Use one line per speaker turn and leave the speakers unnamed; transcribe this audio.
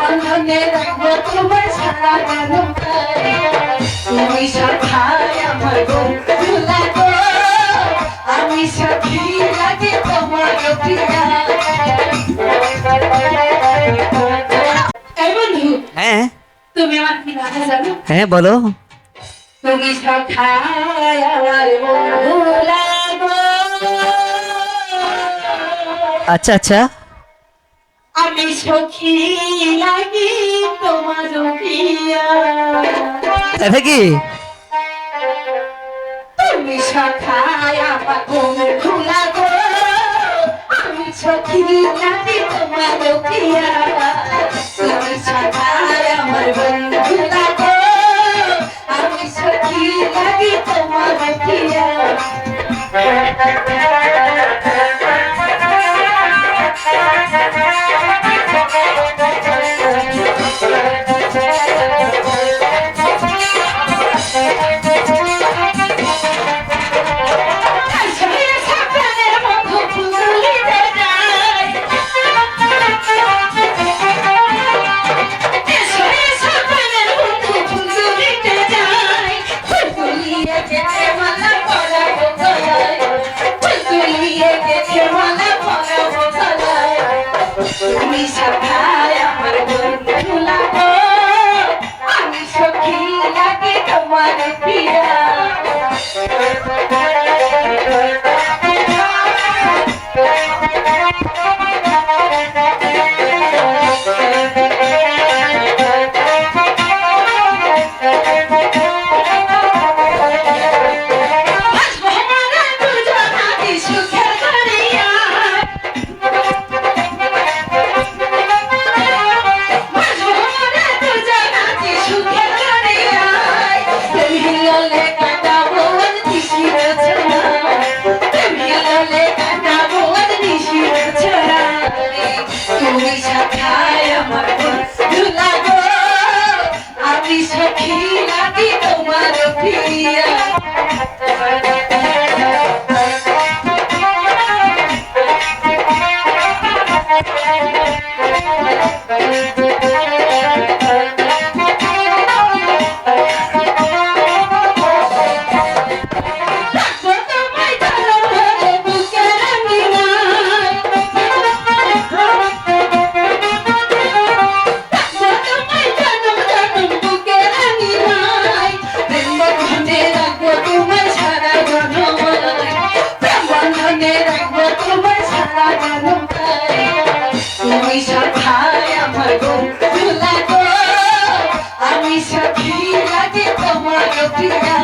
বন্ধনে রাখবো তোমার সারা জীবন। তুমি সখাই আমার বন্ধু লাগো, আমি সখী লাগে তোমার প্রিয়া। এই বন্ধু,
হ্যাঁ
তুমি আমার কি কথা জানো?
হ্যাঁ বলো।
তুমি সখাই আমার বন্ধু লাগো,
আচ্ছা আচ্ছা।
আমি সখী লাগি তোমার প্রিয়া।
তাই নাকি?
তুমি সখাই আমার বন্ধু লাগো, আমি সখী লাগি তোমার প্রিয়া। তুমি সখাই আমার বন্ধু লাগো, আমি সখী লাগি তোমার প্রিয়া। তুমি সখাই আমার বন্ধু লাগো, আমি সখী লাগে তোমার প্রিয়া। তুমি সখাই আমার বন্ধু লাগো, আমি সখী লাগি তোমার প্রিয়া। তুমি সখাই আমার বন্ধু লাগো, আমি সখী লাগে তোমার প্রিয়া।